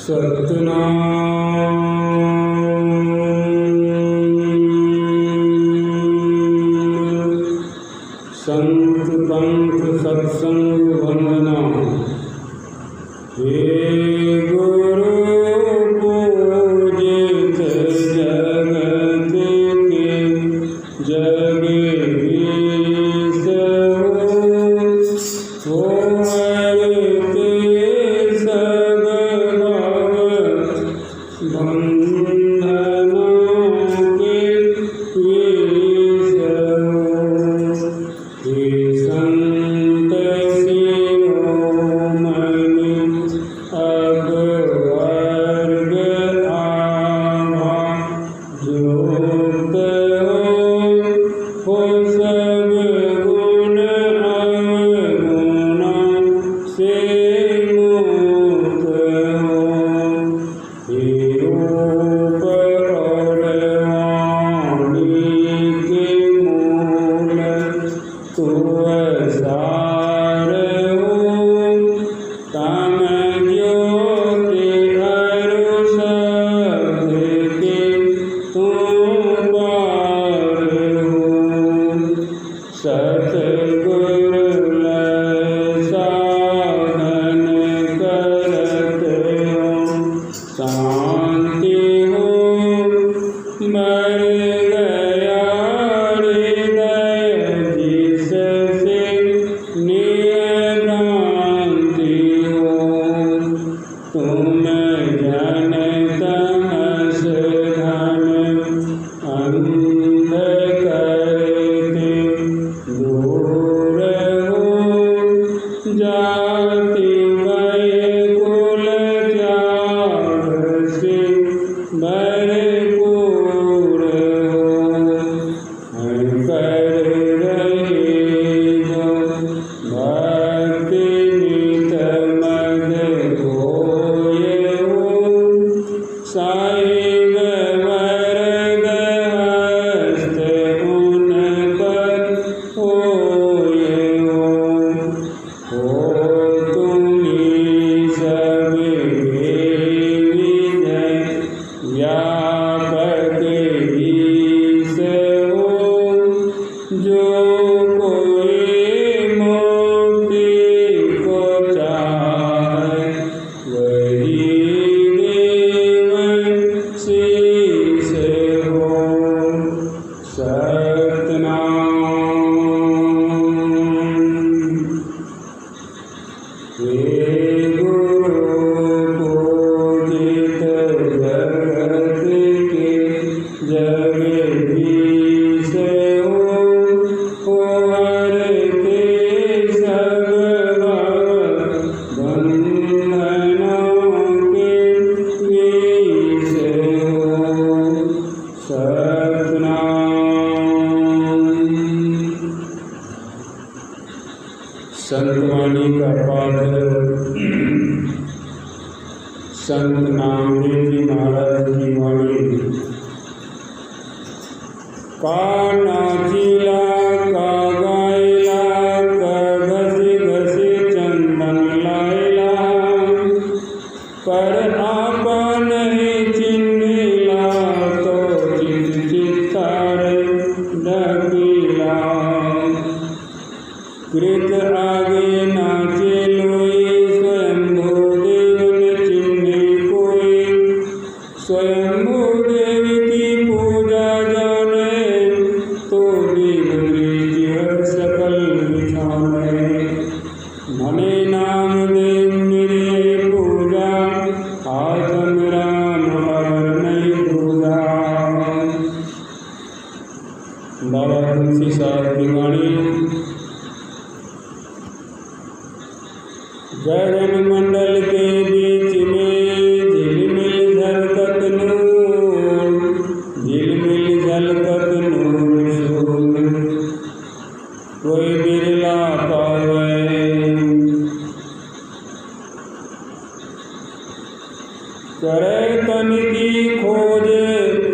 संत पंथ सत्संग वंदना। हे गुरु पूजित जगत के जगदीश हो हरते सब भव बंधना के विष हे संत शिरोमणि अब वर्ग आवा जोत हो सब गुण अवगुण से मुक्त हो। हे रूप और वाणी के मूल तू सार हो। तम ज्योति हरु शब्द के तू पार हो। सतगुरु लय साधन करत हो शांति हो। मर गया हृदय जिससे निभ्रांति हो। तुम जन तमस घन अंध करते दूर हो। जाति भय कुल त्याग से भरपूर हो। कर रहे जो भक्ति नित मद होय हो। साहिब वरद हस्त उन पर होय हो। तुम्ही सब विजय व्यापक ईश हो। जो कोई मुक्ति को चाहे वही देव शीश हो। सतनाम। हे गुरु पूजित जगत के जगदीश हो हरते सब भव बंधना के विष हो। सतनाम। संतवाणी का पाठ संत नामदेव जी महाराज की वाणी। का नाचिला का गायला का घसी घसी चंदन लायला। पर आपन ही चिन्हिला तो चित चित्तार ढकीला। कृत आगे नाचे लोई स्वयंभू देव न चिन्हे कोई। स्वयंभू देव की पूजा जाने तो देव हर सकल बिछाने। मने नाम देव मेरे पूजा आत्म राम हर नहीं पूजा। बाबा तुलसी साहब की वाणी। गगन मंडल के बीच में झिलमिल झलकत नूर। झिलमिल झलकत नूर सूर कोई बिरला पावे। करे तन की खोज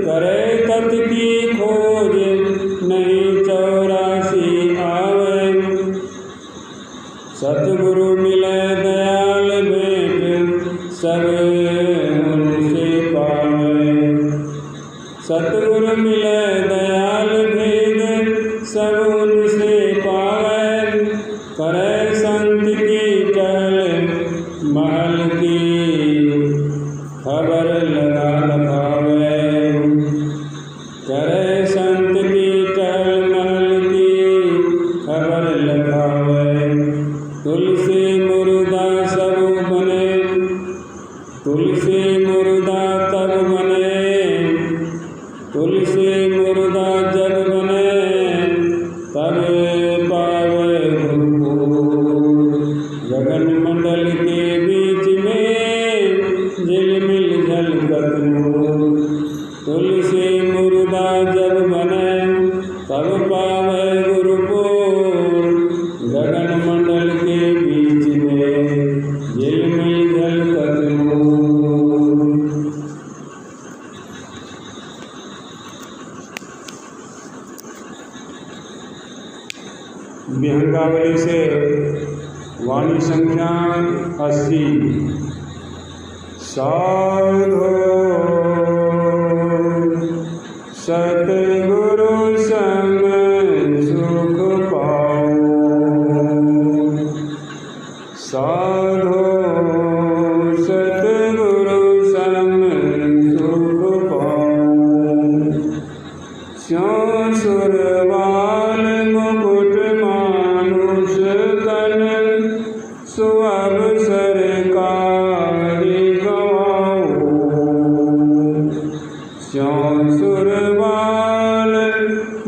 करे तत की खोज नहीं 84 आवे। सतगुरु मिले दयाल भेंट सब महल की खबर लगा लखावे, करे संत की टहल महल की खबर लखावे। तुलसी मुर्दा सब बने, तुलसी मुर्दा तब बने, तुलसी मुर्दा जब बने, तब पावे गुरुपुर। गगन मंडल के बीच में झिलमिल झलकत नूर। तुलसी मुर्दा जब बने, तब पावे गुरुपुर। गगन मंडल के बीच में झिलमिल झलकत नूर। विहंगावली से वाणी संख्या 80। साधो सतगुरु संग सुख पाओ, साधो सतगुरु संग सुख पाओ। स्यों सुरवाल मुकुट मानुष तन, सुअवसर कारी गवाओ। स्यों सुरवाल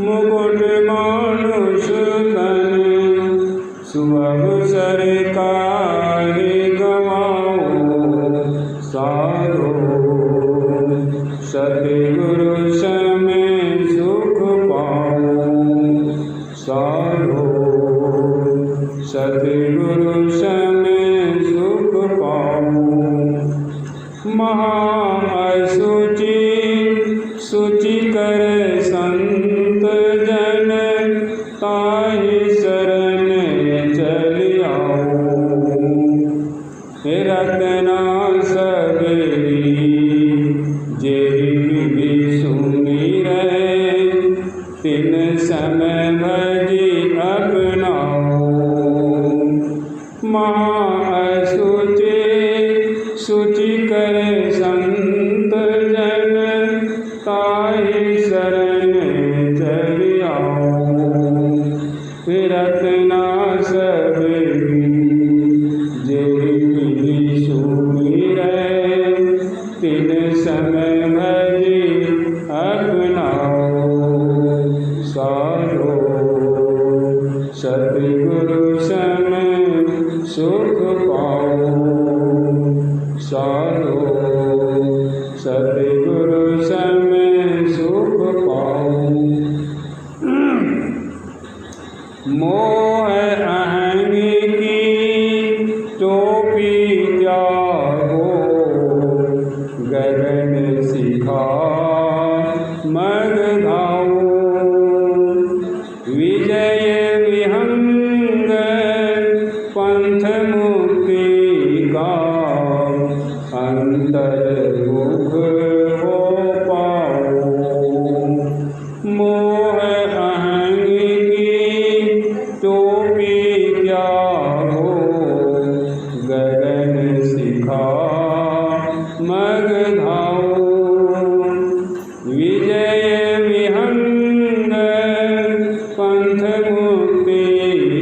मुकुट मानुष तन, सुअवसर कारी गवाओ। साधो सतगुरु समय सुख पाओ, साधो सतगुरु समय सुख पाओ। महाअसुचि शुचि कर संत जन, ताहि शरण चल आओ। रतना सबरी जेहि विधि सुमिरै, तिन समय भजी अपनाओ। महाअसुचि शुचि कर संत जन, ताहि शरण चल आओ। रतना सबरी जेहि विधि सुमिरै, तिन समय भजी अपनाओ। साधो सतगुरु समय सुख पाओ, साधो सतगुरु समय सुख पाओ। मोह अहंगी की टोपी त्यागो, गगन शिखा मग धाओ। विजय विहंग पंथ मुक्ति का, अंतर्मुख हो पाओ। मोह अहंगी की टोपी त्यागो, गगन शिखा मग धाओ। विजय विहंग पंथ मुक्ति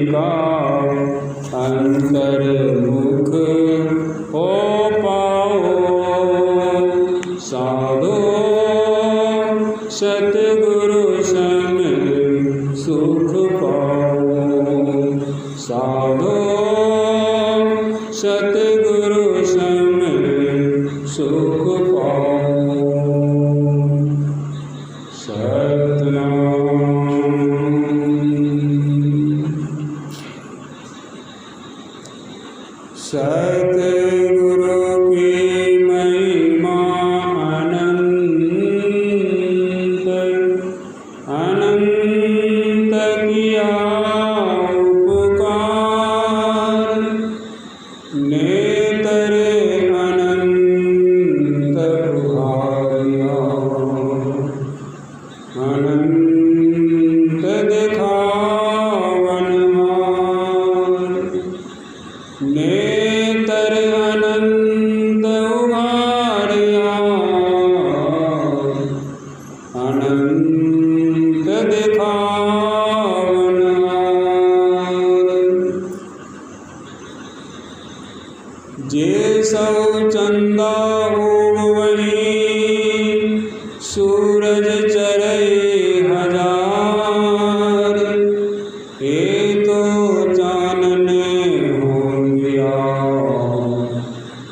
का, अंतर्मुख हो पाओ। संत उघाड़िया अनंत दिखावन जे सब चंदा उड़वही सूरज चरई हजार ए तो चानने हो गया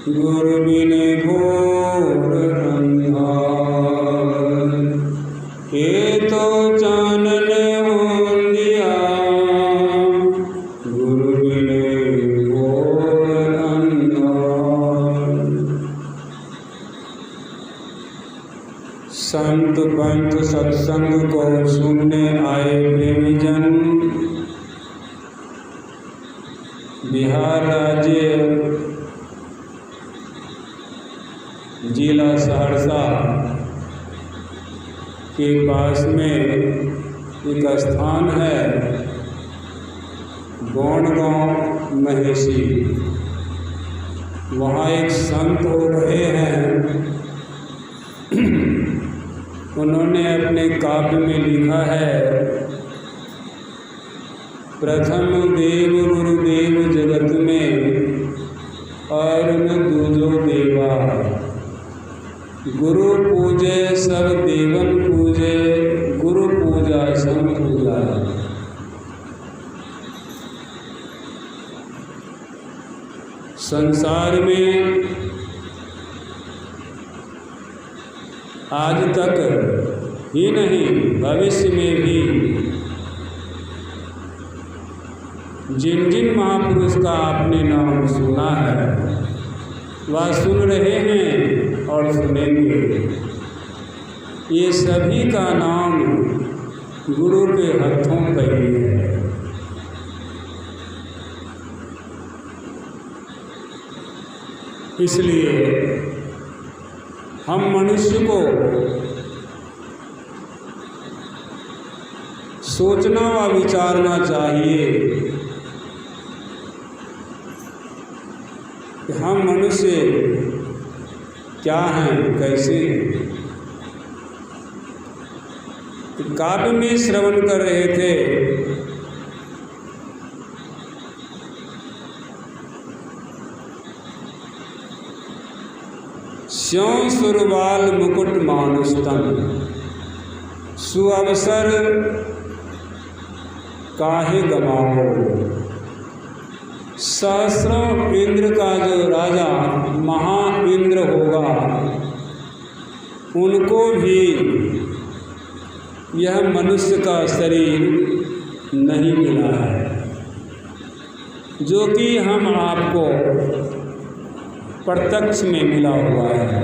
गुरु बिन घोर अंधार ए तो चानने हो गया गुरु बिन घोर अंधार। संत पंथ सत्संग को सुनने आए प्रेमीजन बिहार राज्य जिला सहरसा के पास में एक स्थान है गौंडगांव महेशी। वहाँ एक संत हो रहे हैं। उन्होंने अपने काव्य में लिखा है, प्रथम देव गुरुदेव जगत में और न दूजो देवा, गुरु पूजे सब देवन पूजे, गुरु पूजा सब पूजा। संसार में आज तक ही नहीं भविष्य में भी जिन जिन महापुरुष का आपने नाम सुना है वह सुन रहे हैं और सुनेंगे। ये सभी का नाम गुरु के हाथों पर ही है। इसलिए हम मनुष्य को सोचना व विचारना चाहिए कि हम मनुष्य क्या हैं, कैसे हैं। काव्य में श्रवण कर रहे थे स्यों सुरबाल मुकुट मानुस्तम सुअवसर काहे गमाओ। सहस्रों इंद्र का जो राजा महा इंद्र होगा उनको भी यह मनुष्य का शरीर नहीं मिला है जो कि हम आपको प्रत्यक्ष में मिला हुआ है।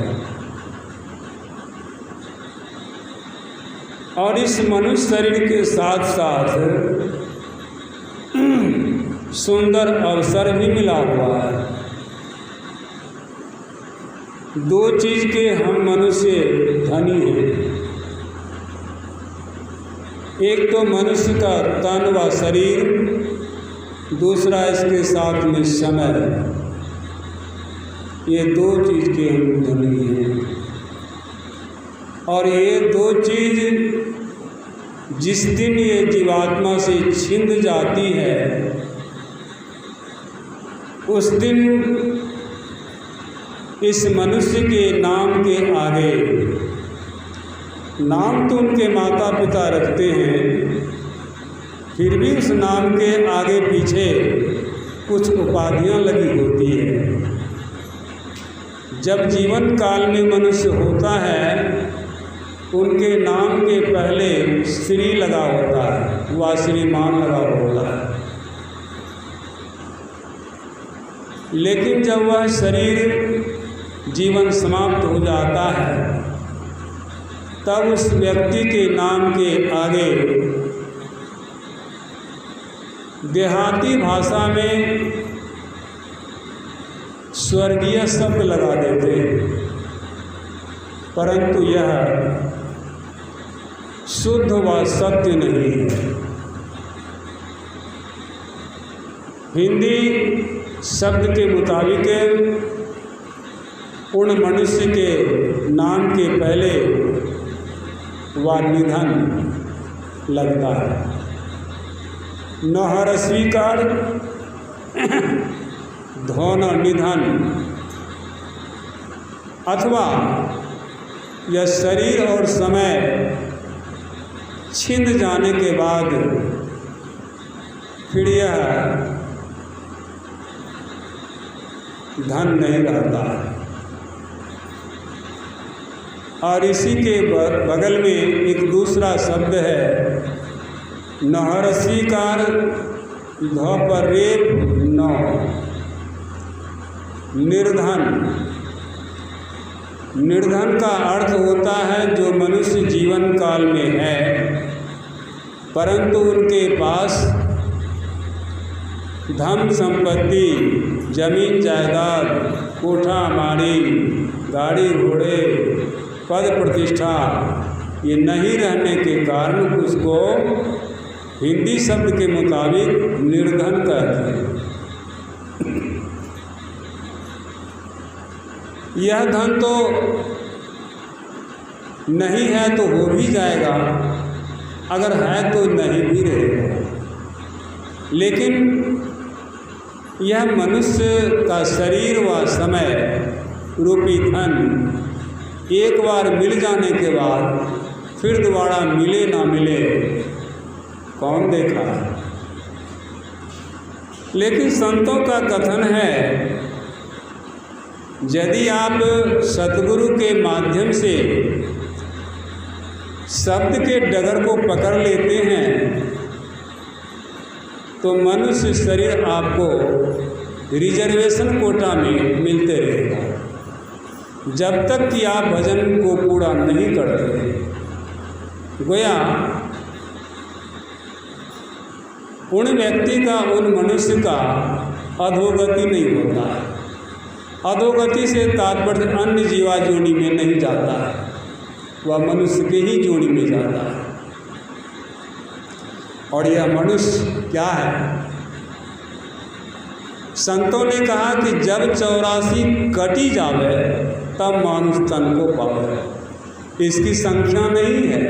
और इस मनुष्य शरीर के साथ साथ सुंदर अवसर भी मिला हुआ है। दो चीज के हम मनुष्य धनी हैं। एक तो मनुष्य का तन व शरीर, दूसरा इसके साथ में समय। ये दो चीज के हम धनी हैं। और ये दो चीज जिस दिन ये जीवात्मा से छिंद जाती है उस दिन इस मनुष्य के नाम के आगे, नाम तो उनके माता पिता रखते हैं, फिर भी उस नाम के आगे पीछे कुछ उपाधियां लगी होती है। जब जीवन काल में मनुष्य होता है उनके नाम के पहले श्री लगा होता है, वह श्रीमान लगा होता है। लेकिन जब वह शरीर जीवन समाप्त हो जाता है तब उस व्यक्ति के नाम के आगे देहाती भाषा में स्वर्गीय शब्द लगा देते हैं, परंतु यह शुद्ध व सत्य नहीं है। हिंदी शब्द के मुताबिक उन मनुष्य के नाम के पहले वह निधन लगता है। नहर स्वीकार धन निधन, अथवा यह शरीर और समय छिन जाने के बाद फिर यह धन नहीं रहता है। और इसी के बगल में एक दूसरा शब्द है नहर स्वीकार ध पर रेप नौ, निर्धन। निर्धन का अर्थ होता है जो मनुष्य जीवन काल में है परंतु उनके पास धन संपत्ति, जमीन जायदाद, कोठा माड़ी, गाड़ी घोड़े, पद प्रतिष्ठा ये नहीं रहने के कारण उसको हिंदी शब्द के मुताबिक निर्धन कहते हैं। यह धन तो नहीं है तो हो भी जाएगा, अगर है तो नहीं भी रहेगा, लेकिन यह मनुष्य का शरीर व समय रूपी धन एक बार मिल जाने के बाद फिर दोबारा मिले ना मिले कौन देखा है। लेकिन संतों का कथन है यदि आप सतगुरु के माध्यम से शब्द के डगर को पकड़ लेते हैं तो मनुष्य शरीर आपको रिजर्वेशन कोटा में मिलते रहेगा जब तक कि आप भजन को पूरा नहीं करते। गोया उन व्यक्ति का, उन मनुष्य का अधोगति नहीं होता है। अधोगति से तात्पर्य अन्य जीवा जोनि में नहीं जाता है, वह मनुष्य के ही जोनि में जाता है। और यह मनुष्य क्या है? संतों ने कहा कि जब 84 कटी जावे तब मानुष तन को पावे। इसकी संख्या नहीं है,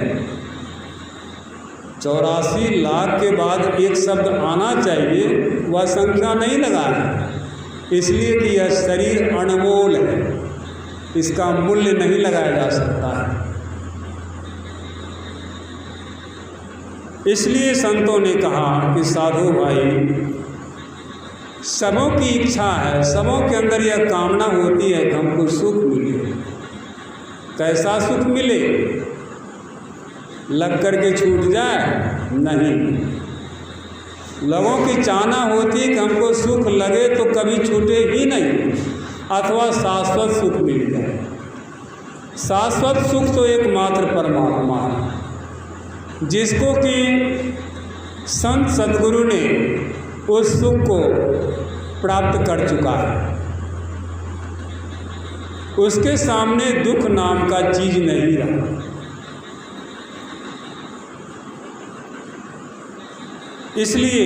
84 लाख के बाद एक शब्द आना चाहिए, वह संख्या नहीं लगा है। इसलिए कि यह शरीर अनमोल है, इसका मूल्य नहीं लगाया जा सकता है। इसलिए संतों ने कहा कि साधु भाई, सबों की इच्छा है, सबों के अंदर यह कामना होती है कि हमको सुख मिले। कैसा सुख मिले? लग करके छूट जाए? नहीं। लोगों की चाहना होती है कि हमको सुख लगे तो कभी छूटे ही नहीं, अथवा शाश्वत सुख मिल जाए। शाश्वत सुख तो एकमात्र परमात्मा है, जिसको कि संत सतगुरु ने उस सुख को प्राप्त कर चुका है। उसके सामने दुख नाम का चीज नहीं रहा। इसलिए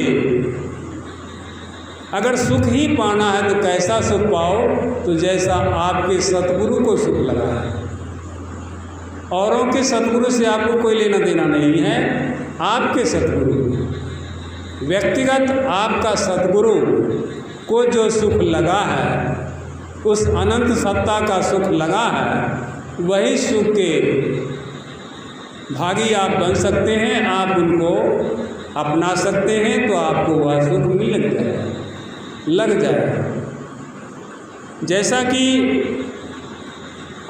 अगर सुख ही पाना है तो कैसा सुख पाओ? तो जैसा आपके सतगुरु को सुख लगा है। औरों के सतगुरु से आपको कोई लेना देना नहीं है। आपके सतगुरु, व्यक्तिगत आपका सतगुरु को जो सुख लगा है, उस अनंत सत्ता का सुख लगा है, वही सुख के भागी आप बन सकते हैं। आप उनको अपना सकते हैं तो आपको वह सुख लग जाएगा। जैसा कि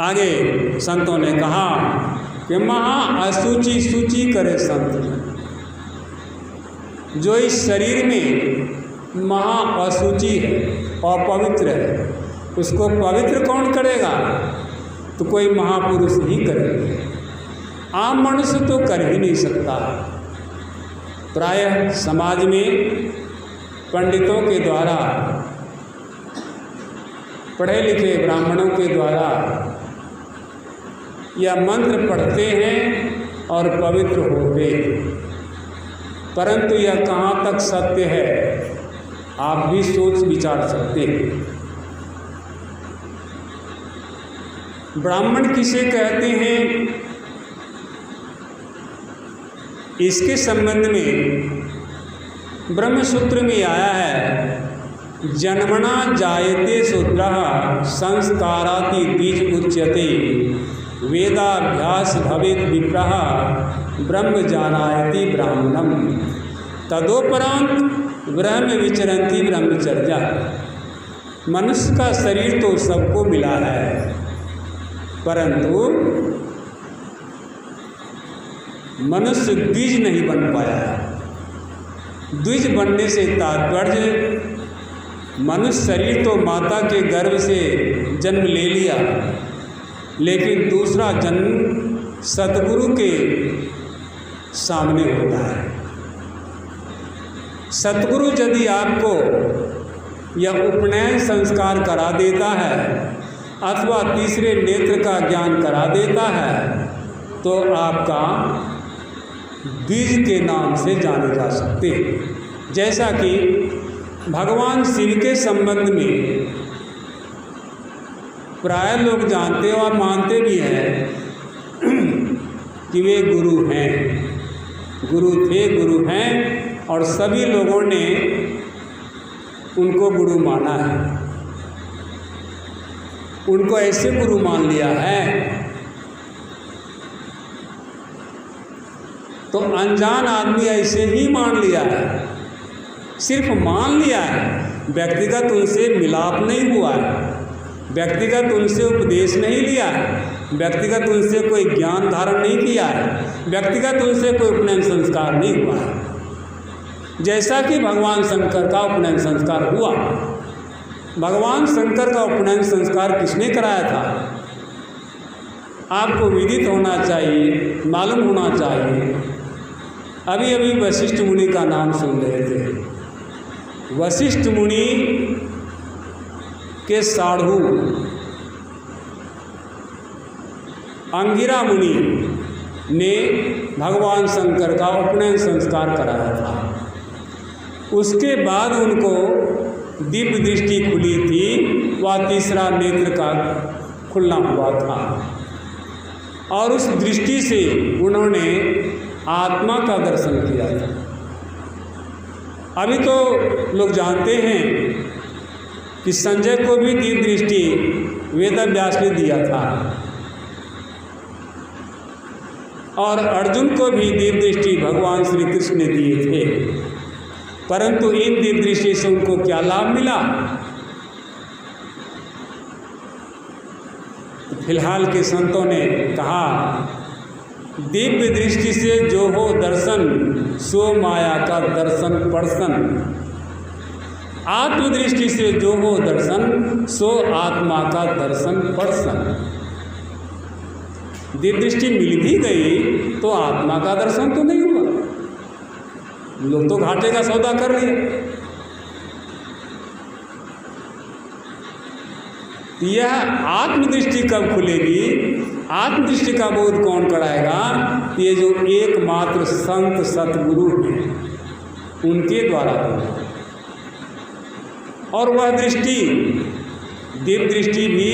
आगे संतों ने कहा कि महा अशुचि सूचि करे संत। जो इस शरीर में महा अशुचि है, अपवित्र है, उसको पवित्र कौन करेगा? तो कोई महापुरुष ही करेगा। आम मनुष्य तो कर ही नहीं सकता। प्रायः समाज में पंडितों के द्वारा, पढ़े लिखे ब्राह्मणों के द्वारा यह मंत्र पढ़ते हैं और पवित्र होते हैं, परंतु यह कहाँ तक सत्य है आप भी सोच विचार सकते हैं। ब्राह्मण किसे कहते हैं, इसके संबंध में ब्रह्मसूत्र में आया है, जन्मना जायते शूद्रः संस्काराति द्विज उच्यते, वेदाभ्यास भवेत् विप्रः ब्रह्म जानायति ब्राह्मणम, तदोपरांत ब्रह्म विचरन्ति ब्रह्मचर्या। मनुष्य का शरीर तो सबको मिला है, परंतु मनुष्य द्विज नहीं बन पाया है। द्विज बनने से तात्पर्य मनुष्य शरीर तो माता के गर्भ से जन्म ले लिया, लेकिन दूसरा जन्म सतगुरु के सामने होता है। सतगुरु यदि आपको यह उपनयन संस्कार करा देता है अथवा तीसरे नेत्र का ज्ञान करा देता है, तो आपका द्विज के नाम से जाने जा सकते हैं। जैसा कि भगवान शिव के संबंध में प्राय लोग जानते और मानते भी हैं कि वे गुरु हैं, गुरु थे, गुरु हैं, और सभी लोगों ने उनको गुरु माना है, उनको ऐसे गुरु मान लिया है। तो अनजान आदमी ऐसे ही मान लिया है, सिर्फ मान लिया है, व्यक्तिगत उनसे मिलाप नहीं हुआ है, व्यक्तिगत उनसे उपदेश नहीं लिया है, व्यक्तिगत उनसे कोई ज्ञान धारण नहीं किया है, व्यक्तिगत उनसे कोई उपनयन संस्कार नहीं हुआ है। जैसा कि भगवान शंकर का उपनयन संस्कार हुआ। भगवान शंकर का उपनयन संस्कार किसने कराया था? आपको विदित होना चाहिए, मालूम होना चाहिए। अभी अभी वशिष्ठ मुनि का नाम सुन रहे थे। वशिष्ठ मुनि के साढ़ू अंगिरा मुनि ने भगवान शंकर का उपनयन संस्कार कराया था। उसके बाद उनको दिव्य दृष्टि खुली थी, वह तीसरा नेत्र का खुलना हुआ था, और उस दृष्टि से उन्होंने आत्मा का दर्शन किया था। अभी तो लोग जानते हैं कि संजय को भी दिव्य दृष्टि वेदव्यास ने दिया था, और अर्जुन को भी दिव्य दृष्टि भगवान श्री कृष्ण ने दिए थे। परंतु इन दिव्य दृष्टि से उनको क्या लाभ मिला? तो फिलहाल के संतों ने कहा, दिव्य दृष्टि से जो हो दर्शन, सो माया का दर्शन पर्सन। आत्मदृष्टि से जो हो दर्शन, सो आत्मा का दर्शन पर्सन। दिव्य दृष्टि मिल भी गई तो आत्मा का दर्शन तो नहीं हुआ। लोग तो घाटे का सौदा कर लिए। यह आत्मदृष्टि कब खुलेगी? आत्मदृष्टि का बोध कौन कराएगा? ये जो एकमात्र संत सतगुरु हैं, उनके द्वारा होगा। और वह दृष्टि, दिव्य दृष्टि भी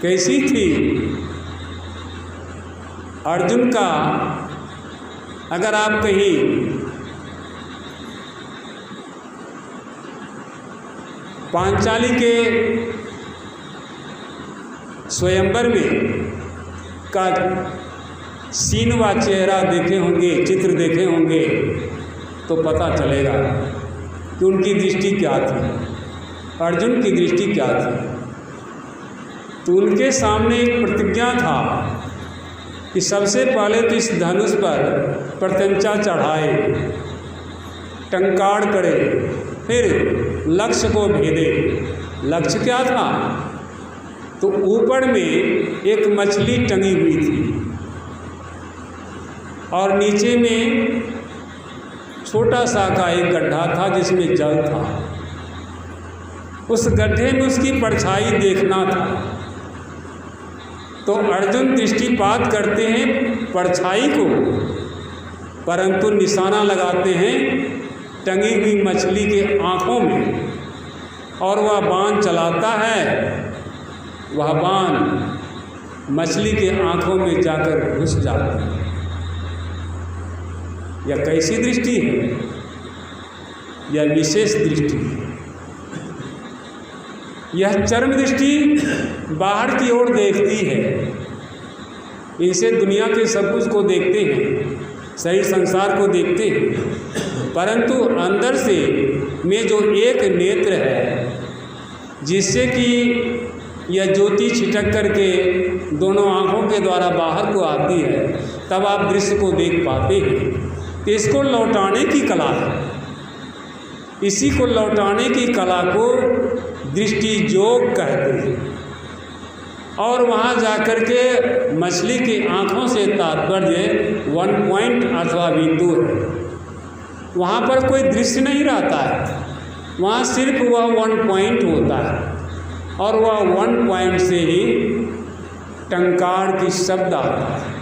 कैसी थी? अर्जुन का, अगर आप कहीं पांचाली के स्वयंवर में का सीन व चेहरा देखे होंगे, चित्र देखे होंगे, तो पता चलेगा कि उनकी दृष्टि क्या थी, अर्जुन की दृष्टि क्या थी। तो उनके सामने एक प्रतिज्ञा था कि सबसे पहले तो इस धनुष पर प्रत्यंचा चढ़ाए, टंकार करे, फिर लक्ष्य को भेदे। लक्ष्य क्या था? तो ऊपर में एक मछली टंगी हुई थी और नीचे में छोटा सा का एक गड्ढा था जिसमें जल था। उस गड्ढे में उसकी परछाई देखना था। तो अर्जुन दृष्टिपात करते हैं परछाई को, परंतु निशाना लगाते हैं टंगी हुई मछली के आँखों में, और वह बाण चलाता है वह बाण मछली के आंखों में जाकर घुस जाता है। यह कैसी दृष्टि है? यह विशेष दृष्टि है। यह चरम दृष्टि बाहर की ओर देखती है। इनसे दुनिया के सब कुछ को देखते हैं, शरीर संसार को देखते हैं, परंतु अंदर से में जो एक नेत्र है जिससे कि यह ज्योति छिटक करके दोनों आँखों के द्वारा बाहर को आती है, तब आप दृश्य को देख पाते हैं। तो इसको लौटाने की कला है। इसी को लौटाने की कला को दृष्टि योग कहते हैं। और वहाँ जाकर के मछली की आँखों से तात्पर्य 1 पॉइंट अथवा बिंदु है। वहाँ पर कोई दृश्य नहीं रहता है, वहाँ सिर्फ वह 1 पॉइंट होता है और वह 1 पॉइंट से ही टंकार की शब्द आता है।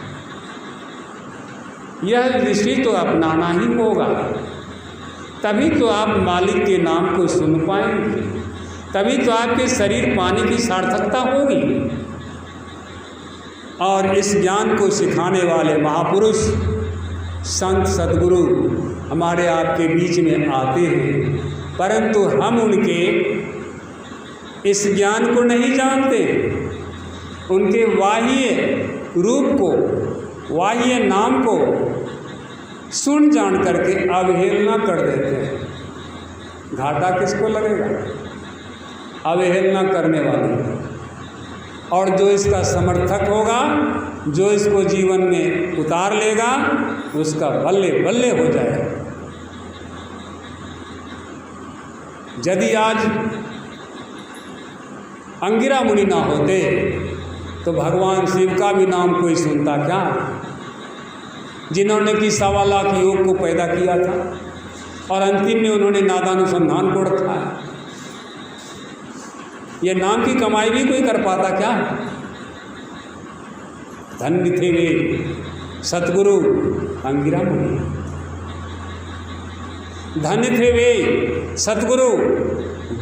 यह दृष्टि तो अपनाना ही होगा, तभी तो आप मालिक के नाम को सुन पाएंगे, तभी तो आपके शरीर पाने की सार्थकता होगी। और इस ज्ञान को सिखाने वाले महापुरुष संत सद्गुरु हमारे आपके बीच में आते हैं, परंतु हम उनके इस ज्ञान को नहीं जानते। उनके बाह्य रूप को, बाह्य नाम को सुन जान करके अवहेलना कर देते हैं। घाटा किसको लगेगा? अवहेलना करने वाले। और जो इसका समर्थक होगा, जो इसको जीवन में उतार लेगा, उसका बल्ले बल्ले हो जाएगा। यदि आज अंगिरा मुनि ना होते तो भगवान शिव का भी नाम कोई सुनता क्या? जिन्होंने कि 1.25 लाख योग को पैदा किया था और अंतिम में उन्होंने नादानुसंधान को रखा है। ये नाम की कमाई भी कोई कर पाता क्या? धन्य थे वे सतगुरु अंगिरा मुनि, धन्य थे वे सतगुरु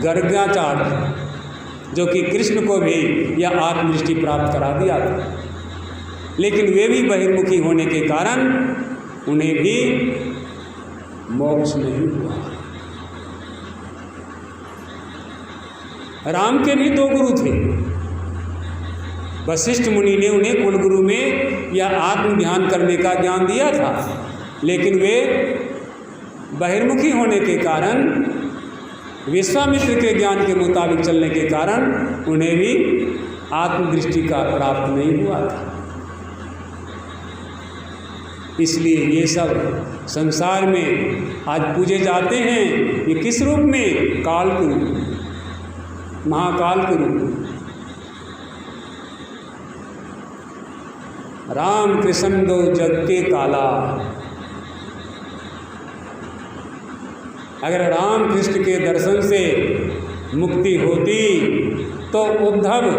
गर्गाचार्य, जो कि कृष्ण को भी यह आत्मदृष्टि प्राप्त करा दिया था। लेकिन वे भी बहिर्मुखी होने के कारण उन्हें भी मोक्ष नहीं हुआ। राम के भी 2 गुरु थे। वशिष्ठ मुनि ने उन्हें कुलगुरु में यह आत्म ध्यान करने का ज्ञान दिया था, लेकिन वे बहिर्मुखी होने के कारण, विश्वामित्र के ज्ञान के मुताबिक चलने के कारण उन्हें भी आत्मदृष्टि का प्राप्त नहीं हुआ था। इसलिए ये सब संसार में आज पूजे जाते हैं। ये किस रूप में? काल के रूप में, महाकाल के रूप में। राम कृष्ण दो जग के काला। अगर राम कृष्ण के दर्शन से मुक्ति होती तो उद्धव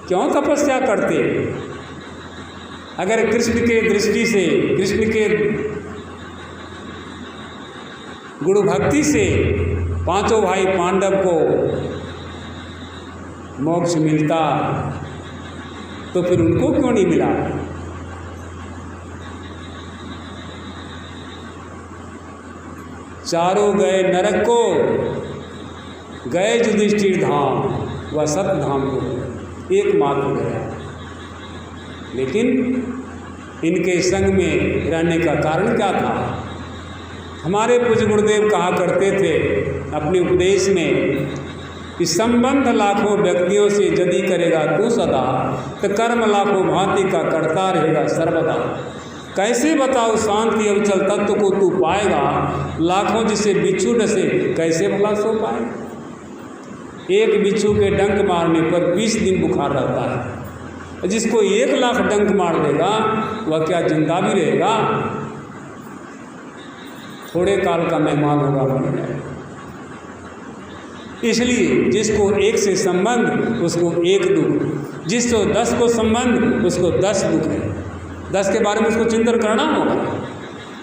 क्यों तपस्या करते? अगर कृष्ण के दृष्टि से, कृष्ण के गुरु भक्ति से 5 भाई पांडव को मोक्ष मिलता तो फिर उनको क्यों नहीं मिला? चारों गए नरक को, गए युधिष्ठिर धाम, वह सत्य धाम को एकमात्र गया। लेकिन इनके संग में रहने का कारण क्या था? हमारे पूज्य गुरुदेव कहा करते थे अपने उपदेश में कि संबंध लाखों व्यक्तियों से यदि करेगा तू सदा, तो कर्म लाखों भांति का करता रहेगा सर्वदा। कैसे बताओ शांति अविचल तत्व को तू पाएगा, लाखों जिसे बिच्छू डसे कैसे भला सो पाएगा? एक बिच्छू के डंक मारने पर 20 दिन बुखार रहता है, जिसको 1 लाख डंक मार देगा वह क्या जिंदा भी रहेगा? थोड़े काल का मेहमान होगा, मर जाएगा। इसलिए जिसको 1 से संबंध उसको 1 दुख, जिसको 10 को संबंध उसको 10 दुख है। 10 के बारे में उसको चिंतन करना होगा।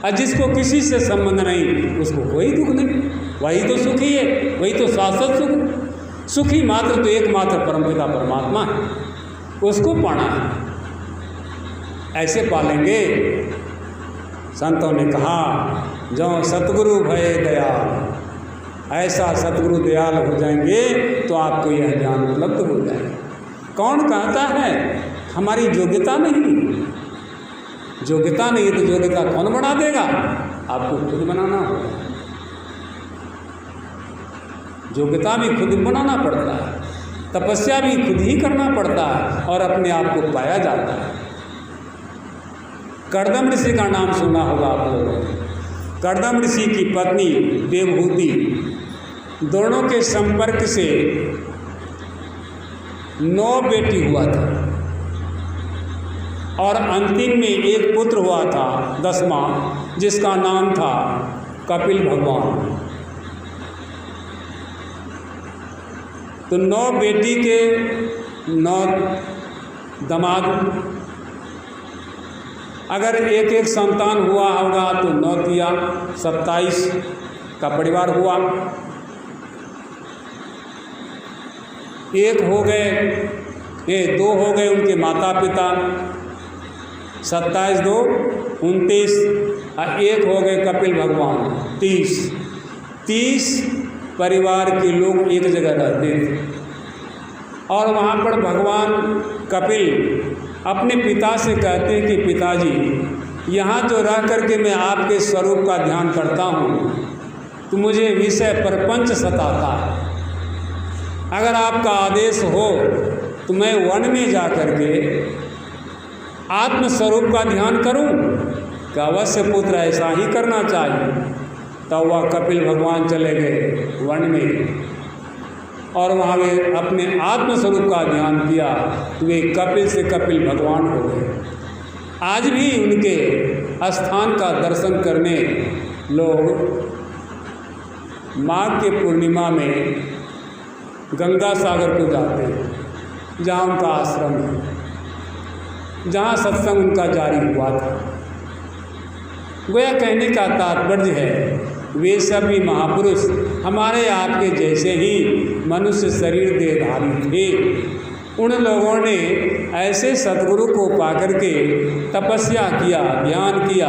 और जिसको किसी से संबंध नहीं उसको कोई दुख नहीं, वही तो सुखी है, वही तो शाश्वत सुख। सुखी मात्र तो एकमात्र परमपिता परमात्मा है, उसको पाना है। ऐसे पालेंगे। संतों ने कहा जो सतगुरु भय दयाल, ऐसा सतगुरु दयाल हो जाएंगे तो आपको यह ज्ञान उपलब्ध हो जाएगा। कौन कहता है हमारी योग्यता नहीं? योग्यता नहीं तो योग्यता कौन बना देगा? आपको खुद बनाना होगा। योग्यता भी खुद बनाना पड़ता है, तपस्या भी खुद ही करना पड़ता है और अपने आप को पाया जाता है। कर्दम ऋषि का नाम सुना होगा आप लोगों ने। कर्दम ऋषि की पत्नी देवहूति, दोनों के संपर्क से 9 बेटी हुआ था और अंतिम में एक पुत्र हुआ था 10वां, जिसका नाम था कपिल भगवान। तो 9 बेटी के 9 दामाद, अगर एक एक संतान हुआ होगा तो 9 तिया 27 का परिवार हुआ। एक हो गए, 2 हो गए उनके माता पिता, 27 2 29, और 1 हो गए कपिल भगवान 30 परिवार के लोग एक जगह रहते थे। और वहाँ पर भगवान कपिल अपने पिता से कहते हैं कि पिताजी, यहाँ जो रह करके मैं आपके स्वरूप का ध्यान करता हूँ तो मुझे विषय प्रपंच सताता है। अगर आपका आदेश हो तो मैं वन में जा करके आत्मस्वरूप का ध्यान करूं? कि अवश्य पुत्र ऐसा ही करना चाहिए। तब वह कपिल भगवान चले गए वन में और वहाँ वे अपने आत्मस्वरूप का ध्यान किया तो वे कपिल से कपिल भगवान हो गए। आज भी उनके स्थान का दर्शन करने लोग माघ के पूर्णिमा में गंगा सागर को जाते हैं, जहाँ उनका आश्रम है, जहाँ सत्संग उनका जारी हुआ था। गोया कहने का तात्पर्य है वे सभी महापुरुष हमारे आपके जैसे ही मनुष्य शरीर देहधारी थे। उन लोगों ने ऐसे सद्गुरु को पाकर के तपस्या किया, ध्यान किया,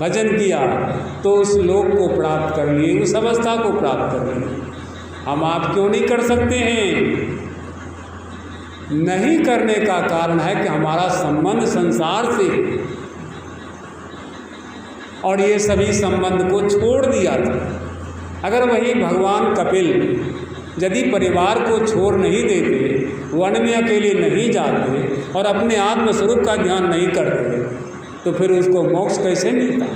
भजन किया तो उस लोक को प्राप्त कर लिए, उस अवस्था को प्राप्त कर लिए। हम आप क्यों नहीं कर सकते हैं? नहीं करने का कारण है कि हमारा संबंध संसार से, और ये सभी संबंध को छोड़ दिया था। अगर वही भगवान कपिल यदि परिवार को छोड़ नहीं देते, वन में अकेले नहीं जाते और अपने आत्मस्वरूप का ध्यान नहीं करते तो फिर उसको मोक्ष कैसे मिलता?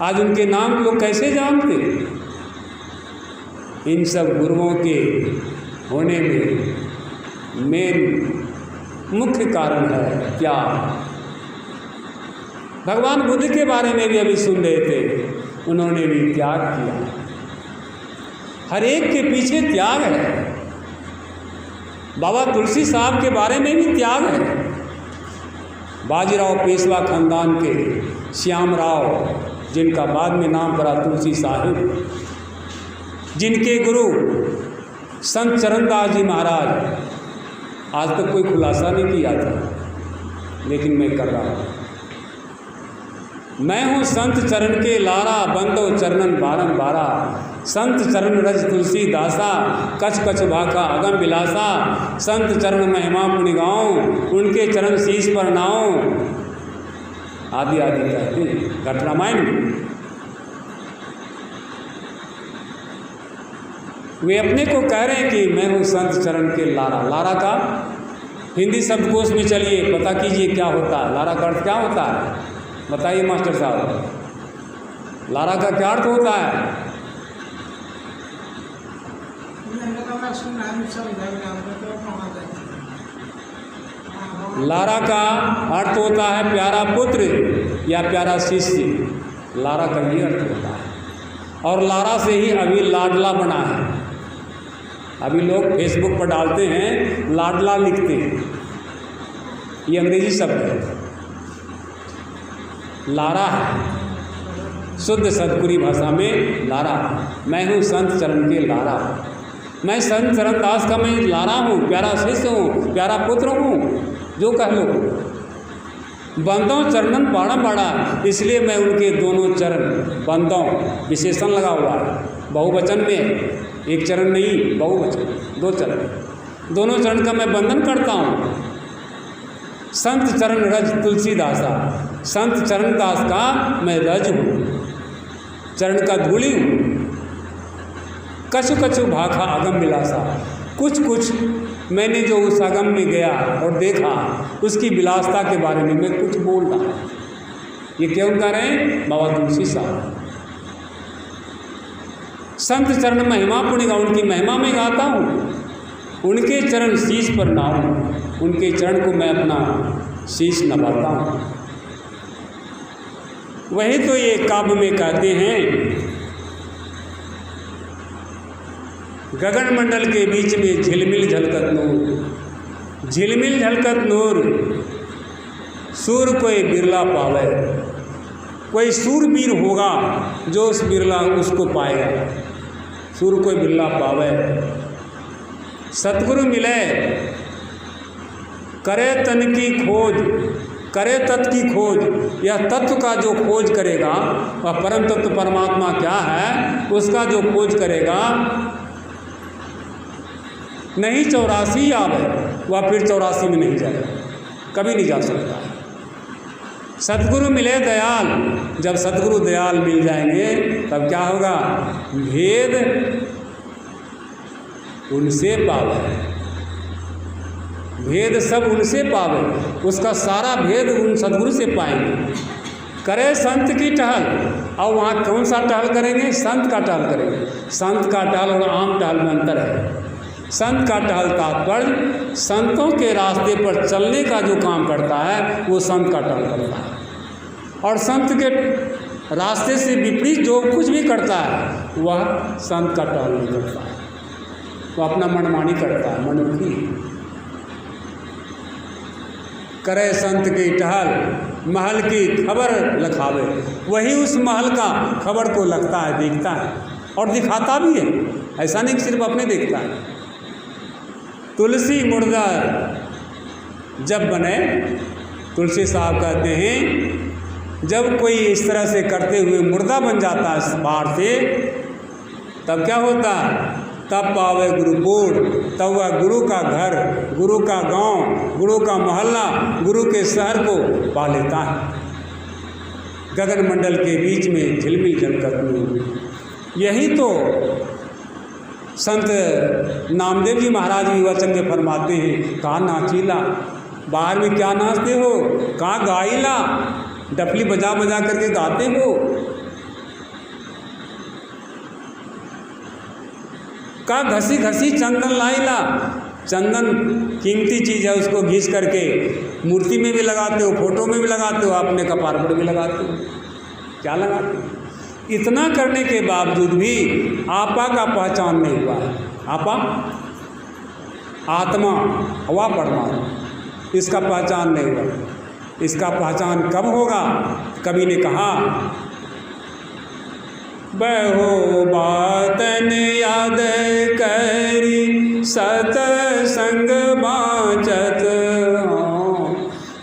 आज उनके नाम लोग कैसे जानते? इन सब गुरुओं के होने में मेन मुख्य कारण है क्या? भगवान बुद्ध के बारे में भी अभी सुन रहे थे, उन्होंने भी त्याग किया। हर एक के पीछे त्याग है। बाबा तुलसी साहब के बारे में भी त्याग है। बाजीराव पेशवा खानदान के श्यामराव, जिनका बाद में नाम पड़ा तुलसी साहिब, जिनके गुरु संत चरणदास जी महाराज, आज तक कोई खुलासा नहीं किया था लेकिन मैं कर रहा हूँ। मैं हूँ संत चरण के लारा, बंदो चरणन बारंबारा, संत चरण रज तुलसी दासा, कछ कछ भाखा अगम बिलासा, संत चरण महिमा पुनि गाऊं, उनके चरण शीश पर नाऊं, आदि आदि कहते घट रामायण। वे अपने को कह रहे हैं कि मैं हूँ संत चरण के लारा। लारा का हिंदी शब्दकोश में चलिए पता कीजिए क्या होता है। लारा का अर्थ क्या होता है बताइए मास्टर साहब, लारा का क्या अर्थ होता है? लारा का अर्थ होता है प्यारा पुत्र या प्यारा शिष्य। लारा का ये अर्थ होता है और लारा से ही अभी लाडला बना है। अभी लोग फेसबुक पर डालते हैं लाडला लिखते हैं, ये अंग्रेजी शब्द है। लारा है शुद्ध सतपुरी भाषा में लारा। मैं हूँ संत चरण के लारा। मैं संत चरणदास का मैं लारा हूँ, प्यारा शिष्य हूँ, प्यारा पुत्र हूँ, जो कह लो। बंदों चरणन बाड़ा बाड़ा, इसलिए मैं उनके दोनों चरण, बंदों विशेषण लगा हुआ है, बहुवचन में, एक चरण नहीं, बहुवचन, दो चरण, दोनों चरण का मैं बंदन करता हूँ। संत चरण रज तुलसीदासा, संत चरणदास का मैं रज हूँ, चरण का धूली हूँ। कछु कछु भाखा अगम विलासा, कुछ कुछ मैंने जो उस अगम में गया और देखा, उसकी विलासता के बारे में मैं कुछ बोल रहा। ये क्यों कर रहे हैं बाबा तुलसी साहब? संत चरण महिमा पुण्य, उनकी महिमा में गाता हूँ, उनके चरण शीश पर नाऊं, उनके चरण को मैं अपना शीश नभाता हूँ। वही तो ये काव्य में कहते हैं, गगन मंडल के बीच में झिलमिल झलकत नूर, झिलमिल झलकत नूर, सूर कोई बिरला पावे। कोई सूरवीर होगा जो उस बिरला उसको पाएगा, सूर कोई बिरला पावे। सतगुरु मिले करे तन की खोज, करे तत्व की खोज। यह तत्व का जो खोज करेगा, वह परम तत्व परमात्मा क्या है, उसका जो खोज करेगा, नहीं 84 आवे, वह फिर 84 में नहीं जाएगा, कभी नहीं जा सकता। सतगुरु मिले दयाल, जब सतगुरु दयाल मिल जाएंगे तब क्या होगा, भेद उनसे पावे, भेद सब उनसे पावे, उसका सारा भेद उन सतगुरु से पाएंगे। करे संत की टहल, और वहाँ कौन सा टहल करेंगे, संत का टहल करेंगे। संत का टहल और आम टहल में अंतर है। संत का टहल तात्पर्य संतों के रास्ते पर चलने का जो काम करता है वो संत का टहल करता है, और संत के रास्ते से विपरीत जो कुछ भी करता है वह संत का टहल नहीं करता है, वो अपना मनमानी करता है, मनुखी। करे संत की टहल, महल की खबर लखावे, वही उस महल का खबर को लगता है, देखता है और दिखाता भी है, ऐसा नहीं कि सिर्फ अपने देखता है। तुलसी मुर्दा जब बने, तुलसी साहब कहते हैं जब कोई इस तरह से करते हुए मुर्दा बन जाता है बाहर से, तब क्या होता है, तब पावे गुरु बोर्ड, तब वह गुरु का घर, गुरु का गांव, गुरु का मोहल्ला, गुरु के शहर को पा लेता है। गगन मंडल के बीच में झिलमिल झलकत नूर, यही तो संत नामदेव जी महाराज भी वचन में फरमाते हैं, कहाँ नाचीला, बाहर में क्या नाचते हो, कहाँ गाइला, डफली बजा बजा करके गाते हो, कहाँ घसी घसी चंदन लाइला। चंदन कीमती चीज़ है, उसको घिस करके मूर्ति में भी लगाते हो, फोटो में भी लगाते हो, अपने कपार पर भी लगाते हो, क्या लगाते हो। इतना करने के बावजूद भी आपा का पहचान नहीं हुआ है। आपा आत्मा हवा परमात्मा, इसका पहचान नहीं हुआ। इसका पहचान कब होगा? कवि ने कहा, बहो बातन याद करी सतसंग बाचत,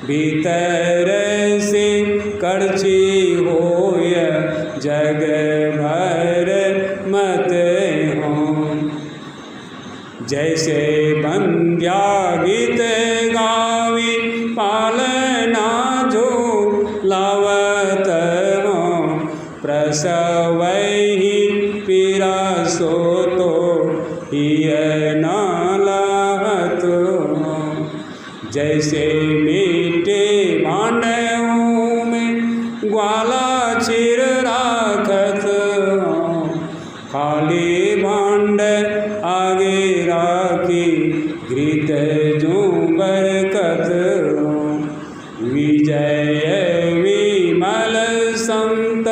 भीतर से करछी होय जग भर मत हो। जैसे बंध्या गीत गावी पालना जो लावत हो, प्रसव ही पीरा सो तो हिय ना लाहत हो। जैसे मीठे भांडों में ग्वाला चिर राखत हो, खाली भांड आगे राखी घृत जो बरकत हो। विजय विमल संत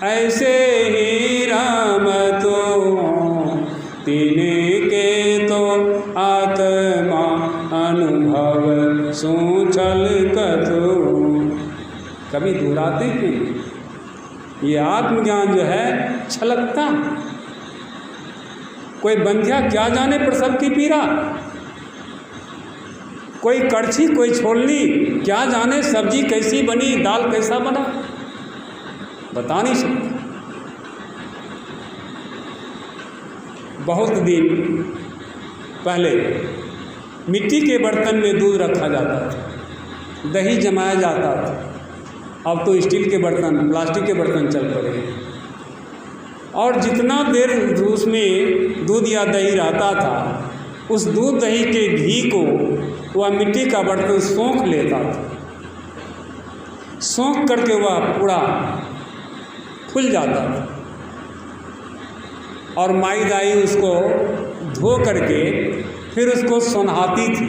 ऐसे ही राम तो, तिनके तो आत्मा अनुभव सूछल कथो। कभी दोहराते हैं, ये आत्मज्ञान जो है छलकता, कोई बंधिया क्या जाने प्रसव की पीरा, कोई कड़छी कोई छोलनी क्या जाने सब्जी कैसी बनी, दाल कैसा बना, बता नहीं सकता। बहुत दिन पहले मिट्टी के बर्तन में दूध रखा जाता था, दही जमाया जाता था। अब तो स्टील के बर्तन, प्लास्टिक के बर्तन चल पड़े हैं। और जितना देर उसमें दूध या दही रहता था, उस दूध दही के घी को वह मिट्टी का बर्तन सोख लेता था। सोख करके वह पूरा फूल जाता था और माई दाई उसको धो करके फिर उसको सोनहाती थी,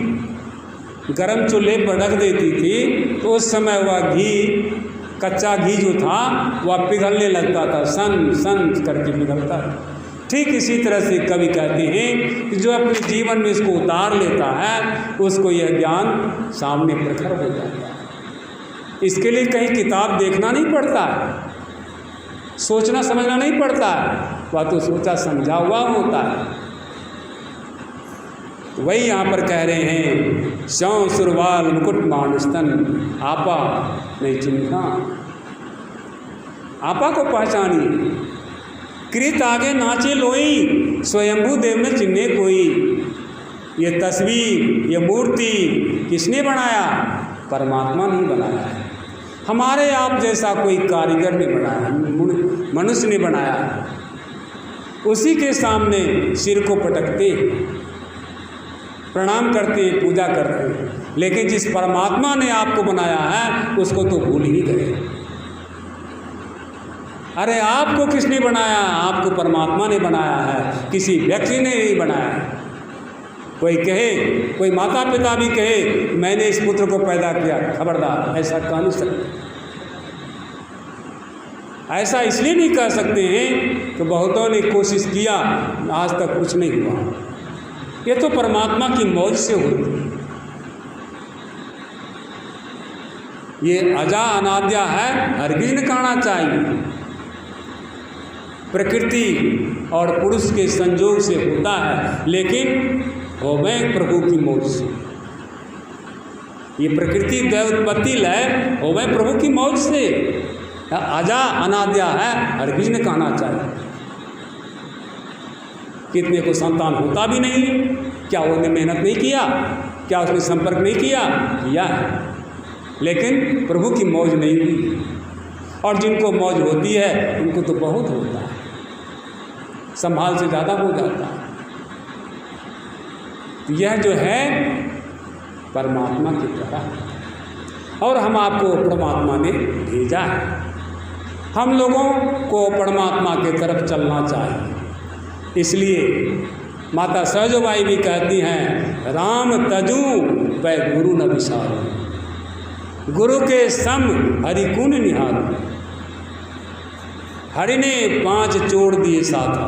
गरम चूल्हे पर रख देती थी। तो उस समय वह घी, कच्चा घी जो था वह पिघलने लगता था, सन सन करके पिघलता था। ठीक इसी तरह से कवि कहते हैं कि जो अपने जीवन में इसको उतार लेता है उसको यह ज्ञान सामने प्रखर हो जाता है। इसके लिए कहीं किताब देखना नहीं पड़ता है, सोचना समझना नहीं पड़ता है, वह तो सोचा समझा हुआ होता है। वही यहाँ पर कह रहे हैं, शौ सुरवाल मुकुट मानुस्तन आपा नहीं चिन्हा। आपा को पहचानिए। कृत आगे नाचे लोई, स्वयंभू देव ने चिन्हे कोई। ये तस्वीर, ये मूर्ति किसने बनाया? परमात्मा ने बनाया है। हमारे आप जैसा कोई कारीगर ने बनाया, मनुष्य ने बनाया। उसी के सामने सिर को पटकते, प्रणाम करते, पूजा करते। लेकिन जिस परमात्मा ने आपको बनाया है उसको तो भूल ही गए। अरे आपको किसने बनाया? आपको परमात्मा ने बनाया है, किसी व्यक्ति ने नहीं बनाया है। कोई कहे, कोई माता पिता भी कहे मैंने इस पुत्र को पैदा किया, खबरदार, ऐसा कह नहीं सकते। ऐसा इसलिए नहीं कह सकते हैं कि बहुतों ने कोशिश किया, आज तक कुछ नहीं हुआ। ये तो परमात्मा की मौज से होती है। ये अजा अनाद्या है, हरगिज न कहना चाहिए। प्रकृति और पुरुष के संयोग से होता है, लेकिन होवे प्रभु की मौज से। ये प्रकृति दैवोत्पत्ति लय होवे प्रभु की मौज से। अजा अनाद्या है, हरगिज न कहना चाहिए। कितने को संतान होता भी नहीं है, क्या उसने मेहनत नहीं किया? क्या उसने संपर्क नहीं किया? किया है, लेकिन प्रभु की मौज नहीं हुई। और जिनको मौज होती है उनको तो बहुत होता है, संभाल से ज़्यादा हो जाता है। तो यह जो है परमात्मा की तरह, और हम आपको परमात्मा ने भेजा है। हम लोगों को परमात्मा की तरफ चलना चाहिए। इसलिए माता सहजोबाई भी कहती हैं, राम तजू वै गुरु न विसारू, गुरु के सम हरि गुण निहारू। हरि ने 5 चोर दिए साथा,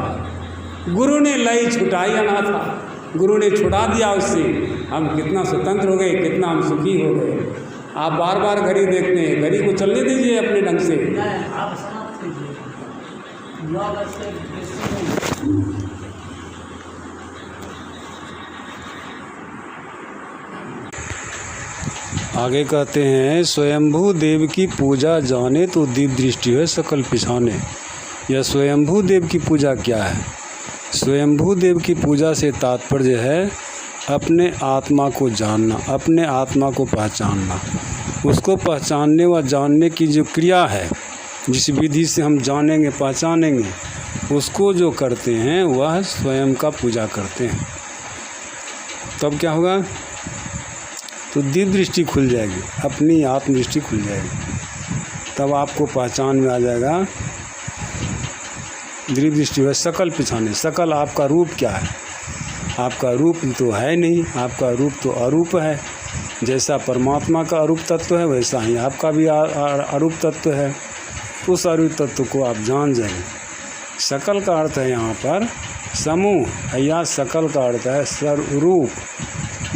गुरु ने लई छुटाई अनाथा। गुरु ने छुड़ा दिया उससे, हम कितना स्वतंत्र हो गए, कितना हम सुखी हो गए। आप बार बार घड़ी देखते हैं, घड़ी को चलने दीजिए अपने ढंग से। आगे कहते हैं, स्वयंभू देव की पूजा जाने तो दीप दृष्टि है सकल पिछाने। यह स्वयंभू देव की पूजा क्या है? स्वयंभू देव की पूजा से तात्पर्य है अपने आत्मा को जानना, अपने आत्मा को पहचानना। उसको पहचानने व जानने की जो क्रिया है, जिस विधि से हम जानेंगे पहचानेंगे, उसको जो करते हैं वह स्वयं का पूजा करते हैं। तब क्या होगा? तो दीप दृष्टि खुल जाएगी, अपनी आत्म दृष्टि खुल जाएगी। तब आपको पहचान में आ जाएगा। दीप दृष्टि है सकल पिछाने। सकल आपका रूप क्या है? आपका रूप तो है नहीं, आपका रूप तो अरूप है। जैसा परमात्मा का अरूप तत्व है वैसा ही आपका भी अरूप तत्व है। उस अरूप तत्व को आप जान जाएंगे। सकल का अर्थ है यहाँ पर समूह, या सकल का अर्थ है स्वरूप।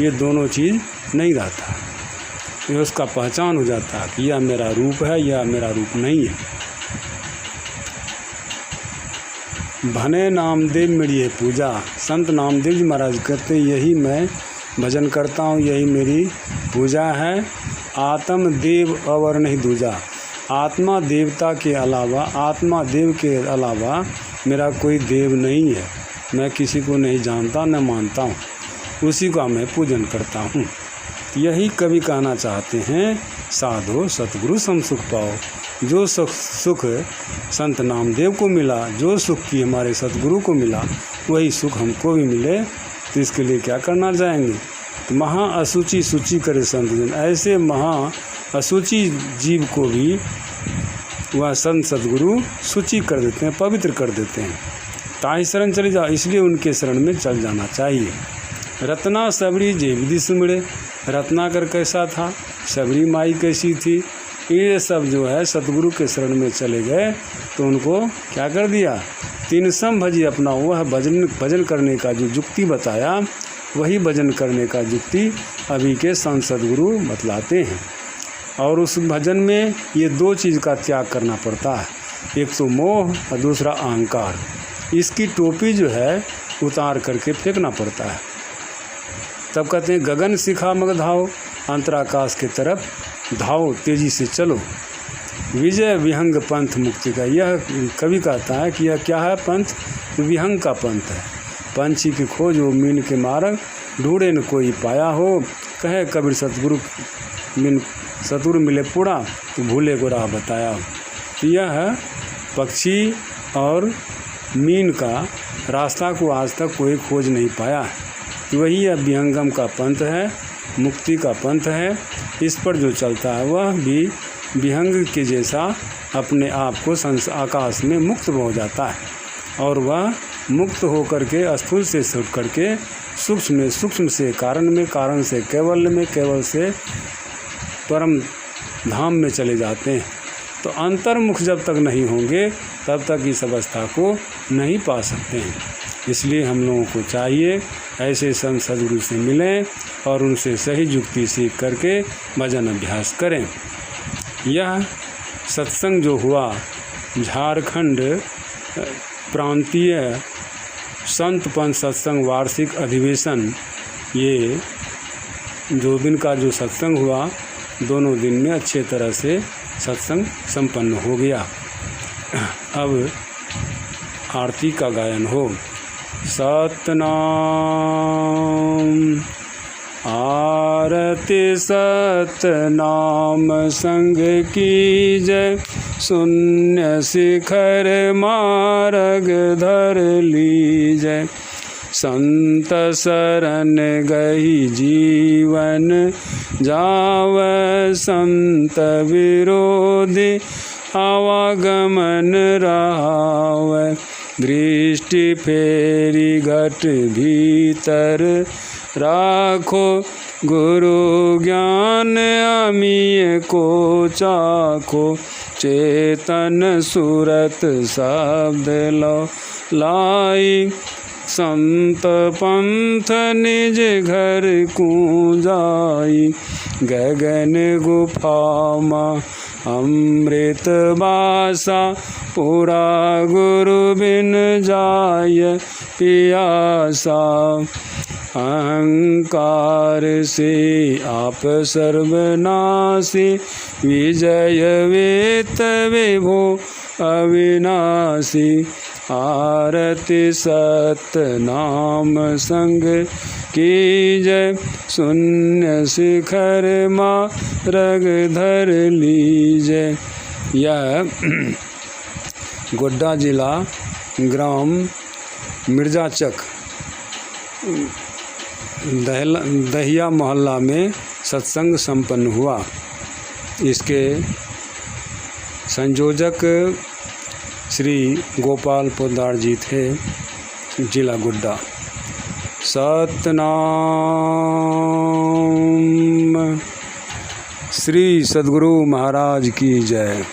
ये दोनों चीज़ नहीं रहता, ये उसका पहचान हो जाता है कि यह मेरा रूप है, यह मेरा रूप नहीं है। भने नामदेव मेरी है पूजा। संत नामदेव जी महाराज कहते यही मैं भजन करता हूँ, यही मेरी पूजा है। आत्म देव और नहीं दूजा, आत्मा देवता के अलावा, आत्मा देव के अलावा मेरा कोई देव नहीं है। मैं किसी को नहीं जानता न मानता हूँ, उसी का मैं पूजन करता हूँ। यही कवि कहना चाहते हैं, साधो सतगुरु सम सुख पाओ। जो सुख संत नामदेव को मिला, जो सुख की हमारे सतगुरु को मिला, वही सुख हमको भी मिले। तो इसके लिए क्या करना चाहेंगे? तो महा असुचि सूचि करे संत जन। ऐसे महा असुचि जीव को भी वह संत सतगुरु सूचि कर देते हैं, पवित्र कर देते हैं। ताहि शरण चले जाओ, इसलिए उनके शरण में चल जाना चाहिए। रत्ना सबरी जे विधि सुमिरे। रत्नाकर कैसा था, सबरी माई कैसी थी, ये सब जो है सतगुरु के शरण में चले गए तो उनको क्या कर दिया? तीन सम भजी अपना। वह भजन करने का जो युक्ति बताया, वही भजन करने का युक्ति अभी के संत सतगुरु बतलाते हैं। और उस भजन में ये दो चीज़ का त्याग करना पड़ता है, एक तो मोह और दूसरा अहंकार। इसकी टोपी जो है उतार करके फेंकना पड़ता है। तब कहते हैं गगन शिखा मग धाओ, अंतराकाश के तरफ धाओ, तेजी से चलो। विजय विहंग पंथ मुक्ति का। यह कवि कहता है कि यह क्या है पंथ? तो विहंग का पंथ है। पंछी की खोज हो मीन के मार्ग, ढूंढे न कोई पाया हो। कहे कबीर सतगुरु मिले पूरा, तो भूले को राह बताया। तो यह पक्षी और मीन का रास्ता को आज तक कोई खोज नहीं पाया है। तो वही यह विहंगम का पंथ है, मुक्ति का पंथ है। इस पर जो चलता है वह भी विहंग के जैसा अपने आप को आकाश में मुक्त हो जाता है। और वह मुक्त होकर के स्थूल से छूट करके सूक्ष्म में, सूक्ष्म से कारण में, कारण से केवल में, केवल से परम धाम में चले जाते हैं। तो अंतर्मुख जब तक नहीं होंगे तब तक इस अवस्था को नहीं पा सकते हैं। इसलिए हम लोगों को चाहिए ऐसे संत सद्गुरु से मिलें और उनसे सही युक्ति सीख करके भजन अभ्यास करें। यह सत्संग जो हुआ झारखंड प्रांतीय संत पंथ सत्संग वार्षिक अधिवेशन, ये 2 दिन का जो सत्संग हुआ, दोनों दिन में अच्छे तरह से सत्संग संपन्न हो गया। अब आरती का गायन हो। सतनाम आरती सतनाम संग की जय, शून्य शिखर मार्ग धर लीजय। संत शरण गही जीवन जाव, संत विरोधी आवागमन राव। दृष्टि फेरी घट भीतर राखो, गुरु ज्ञान अमीय को चाखो। चेतन सूरत शब्द लो लाई, संत पंथ निज घर कूंजाई। गगन गुफा माँ अमृत बासा, पूरा गुरु बिन जाय पियासा। अहंकार से आप सर्वनाशी, विजय वेत विभो अविनाशी। आरती सतनाम संग की जय, शून्य शिखर मार्ग धर लीजय। यह गोड्डा जिला ग्राम मिर्जाचक दहिया मोहल्ला में सत्संग संपन्न हुआ। इसके संयोजक श्री गोपाल पोद्दार जी थे, जिला गोड्डा। सतनाम श्री सद्गुरु महाराज की जय।